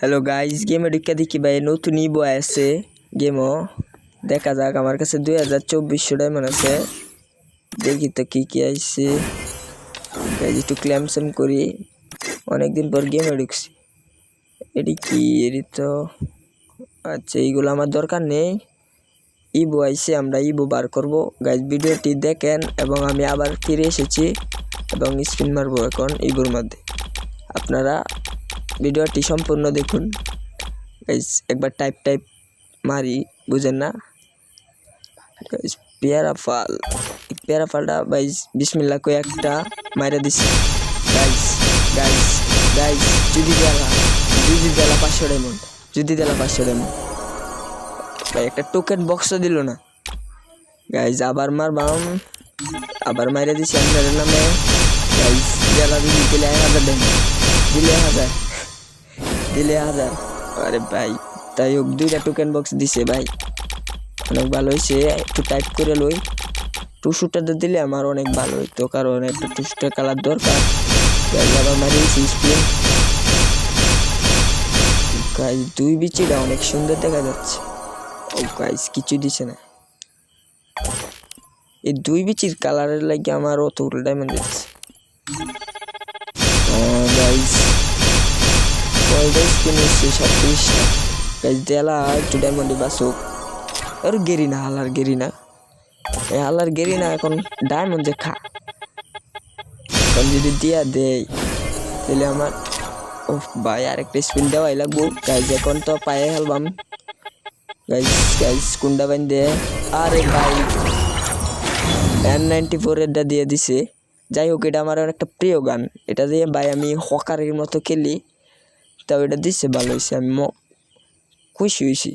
Hello guys, গেমে ঢুকে দেখি ভাই নতুন ইবো আছে। গেমও দেখা যাক। আমার কাছে 2024 ডায়মন্ড আছে। দেখি তো কি কি আইছে। গাইস একটু ক্লেম সেম করি, অনেকদিন পর গেমে ঢুকছি। এটি কি? এটি তো আচ্ছা, এইগুলো আমার দরকার নেই। ইবো আইছে, আমরা ইবো বার করব। গাইস ভিডিওটি দেখেন এবং আমি আবার ফিরে এসেছি এবং স্পিন মারবো এখন ইবোর মধ্যে। আপনারা ভিডিওটি সম্পূর্ণ দেখুন। গাইস একবার টাইপ মারি, বুঝেন না? গাইস পেয়ারা ফালটা ভাই বিসমিল্লাহ কই একটা মাইরা দিছি। গাইস গাইস গাইস যদি দেলা 500 ডায়মন্ড, ভাই একটা টোকেন বক্সও দিল না। গাইস আবার মারবাম, আবার মাইরা দিছি আন্ডারের নামে। গাইস দেলা যদি দিলে 1000 ডায়মন্ড, দিলে 1000। আরে ভাই তাই হোক, 2টা টোকেন বক্স দিছে ভাই, অনেক ভালো হয়েছে। একটু টাইপ করে লই, টুসুটাতে দিলে আমার অনেক ভালো হইতো, কারণ একটা টুসুটার কালার দরকার। আবার মারিয়েছি স্পিন। গাইস 2 বিচিটা অনেক সুন্দর দেখা যাচ্ছে। ও গাইস কিছু দিছে না। এই 2 বিচির কালারের লাগে আমার অতগুলো ডায়মন্ড দিচ্ছে। গাইস কয়টা স্পিন হচ্ছে? 37টা। গাইস দেলা একটু ডায়মন্ডে বাসুক। আর গেরিনা হালার গেরিনা এখন ডায়মন্ড যে খা। এখন যদি দিয়া দেই তাহলে আমার ও ভাই আরেকটা স্পিন দেওয়াই লাগবো। গাইজ এখন তো পায়ে হেলবাম। গাইজ কুন্ডা বাইন দে। আরে ভাই N94 এরটা দিয়ে দিছে। যাই হোক, এটা আমার একটা প্রিয় গান। এটা দিয়ে ভাই আমি হকারের মতো খেলি, তাও এটা দিছে ভালো হয়েছে। আমি খুশি হয়েছি,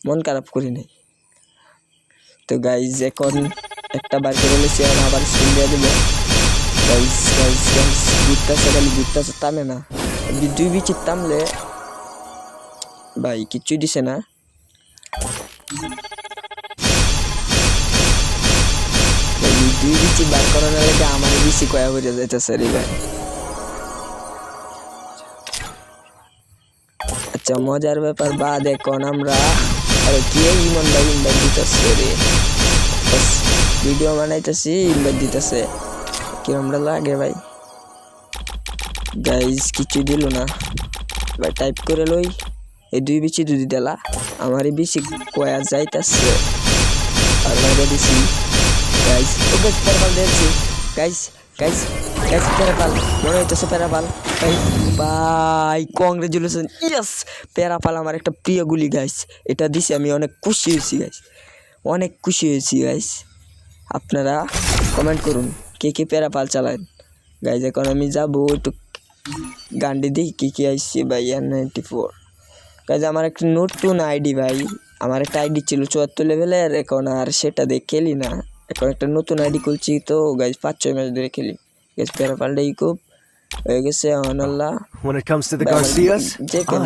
মন খারাপ করি নাই। তো গাইজ এখন একটা বার করে নিয়েছি, আবার স্পিন দিয়ে দেবো। গাইজ ঘুরতেছে তামে না। 2 বিচির তামলে ভাই কিচ্ছু দিছে না। এই 2 বিচি বার করানোর আগে আমার বিচি কয়া হয়ে যাইতেছে রে ভাই। আচ্ছা মজার ব্যাপার বাদ এখন আমরা কি ইমন ভাই ইনভাইট দিতেছে রে, ভিডিও বানাইতেছি ইনভাইট দিতেছে, কিরম লাগে ভাই। গাইজ কিছু দিল না ভাই, টাইপ করে লই। এই 2 বিচি যদি দেলা আমার এই বিচি কয়া যাইতেছে। আর মাইরা দিছি। গাইজ ও গাইজ প্যারাপাল দিয়েছি। গাইজ প্যারাপাল মনে হইতেছে প্যারাপাল। ভাই কংগ্রেচুলেশন, ইয়েস প্যারাপাল আমার একটা প্রিয় গুলি। গাইজ এটা দিছি, আমি অনেক খুশি হয়েছি গাইজ। আপনারা কমেন্ট করুন কে কে প্যারাপাল চালান। গাইজ এখন আমি যাবো একটু গান্ডি দেখি কি আইসি ভাই। N94 গাইজ আমার একটা নতুন আইডি ভাই। আমার একটা আইডি ছিল 74 লেভেলের, এখন আর সেটা দিয়ে খেলি না। এখন একটা নতুন আইডি খুলছি, তো গাইজ 5-6 ম্যাচ ধরে খেলি। গাইজ প্যারাপালটাই খুব হয়ে গেছে আল্লাহ। When it comes to the Garcias,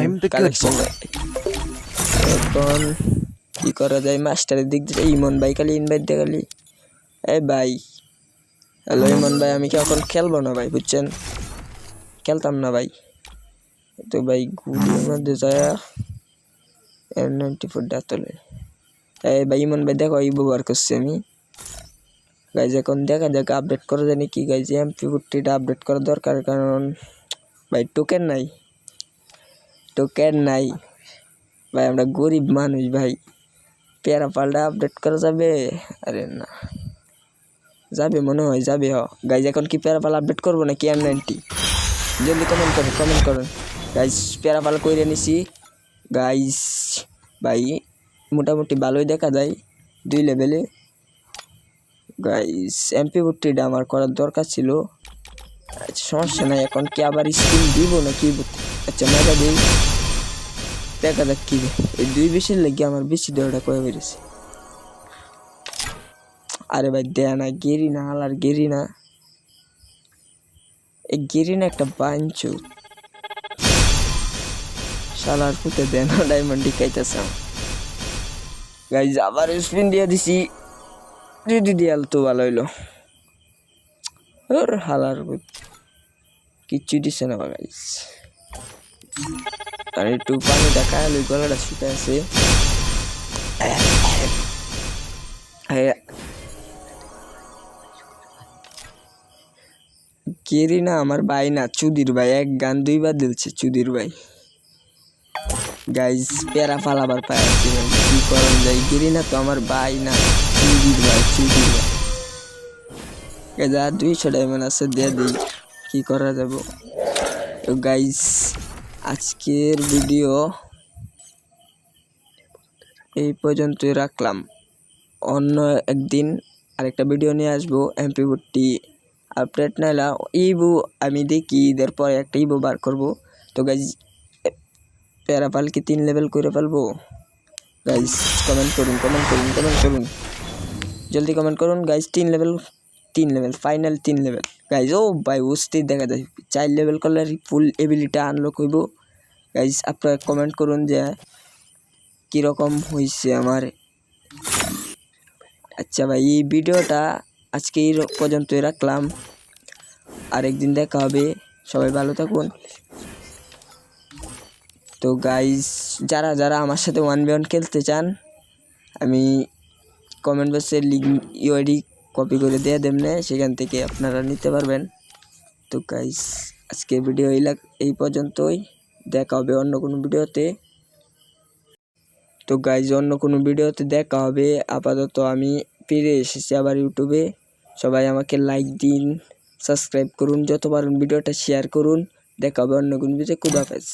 I'm the good boy. এখন কি করা যায়? মাস্টারের দিক দিয়ে ইমন ভাই খালি ইনভাইট দিয়ে খালি। এই ভাই হ্যালো ইমন ভাই, আমি কি এখন খেলবো না ভাই, বুঝছেন? খেলতাম না ভাই। তো ভাই গুলির মধ্যে যায় N94 ডাতলে। এই ভাই ইমন ভাই দেখো এই ব্যবহার করছি আমি। গাইজ এখন দেখা যাক আপডেট করা যায় নাকি। গাইজ MP40টা আপডেট করা দরকার, কারণ ভাই টোকেন নাই ভাই, আমরা গরিব মানুষ ভাই। প্যারাপালটা আপডেট করা যাবে? আরে না যাবে, মনে হয় যাবে। গাইজ এখন কি প্যারাপাল আপডেট করবো নাকি N90? জলদি কমেন্ট করুন গাইজ। প্যারাপাল কইরে নিছি গাইজ। ভাই মোটামুটি ভালোই দেখা যায় 2 লেভেলে। গাইজ MP40টা আমার করার দরকার ছিল। আচ্ছা সমস্যা নাই, এখন কি আবার স্কিন দিব না কি? আচ্ছা মেগা দিই, দেখা যাক কি। এই 2 বিচির লেগে আমার বেশি দেওয়াটা কয়ে বেরিয়েছে। আরে ভাই দেয়া না গেরিনা, হালার গেরিনা। এই গেরিনা একটা বাঞ্চু শালার পুঁতে দেন ডায়মন্ড খাইতেছে। গাইজ আবার স্পিন দিয়ে দিছি, যদি দিয়াল তো ভালো হইলো। ওর হালার কিচ্ছু দিছে না গাইজ। আর একটু পানিটা খাইলে গলাটা শুকে আছে। কেরি না আমার ভাই না, চুদির ভাই, এক গান দুইবার দিলছে চুদির ভাই। গাইজ পেরা ফালাবার পায় আছি ভাই, কি করেন যাই। গেরি না তো আমার ভাই না, চুদির ভাই, চুদির ভাই। যা 200 ডায়মন্ড আছে দিয়ে দিই, কি করা যাব। তো গাইজ আজকের ভিডিও এই পর্যন্তই রাখলাম। অন্য একদিন আরেকটা ভিডিও নিয়ে আসবো। MP40 আপডেট নাইলা ইবু আমি দেখি ঈদের পরে একটা ইবু বার করবো। তো গাইজ প্যারাপাল কি 3 লেভেল করে ফেলবো? গাইজ কমেন্ট করুন, জলদি কমেন্ট করুন guys. 3 level final 3 level guys. ও ভাই অস্থির দেখা যায়, 4 লেভেল করলে ফুল এবিলিটি আনলক হইব। গাইজ আপনারা কমেন্ট করুন যে কীরকম হয়েছে আমার। আচ্ছা ভাই, এই ভিডিওটা আজকে এই পর্যন্তই রাখলাম, আরেকদিন দেখা হবে। সবাই ভালো থাকুন। তো গাইজ যারা যারা আমার সাথে 1v1 খেলতে চান, আমি কমেন্ট বক্সে লিঙ্ক ইউআইডি কপি করে দিয়ে দেবনে, সেখান থেকে আপনারা নিতে পারবেন। তো গাইজ আজকে ভিডিও এই পর্যন্তই, দেখা হবে অন্য কোনো ভিডিওতে। তো গাইজ অন্য কোনো ভিডিওতে দেখা হবে। আপাতত আমি ফিরে এসেছি আবার ইউটিউবে। সবাই আমাকে লাইক দিন, সাবস্ক্রাইব করুন, যত পারেন ভিডিওটা শেয়ার করুন। দেখা হবে অন্য কোনো ভিডিওতে। খুদা হাফেজ।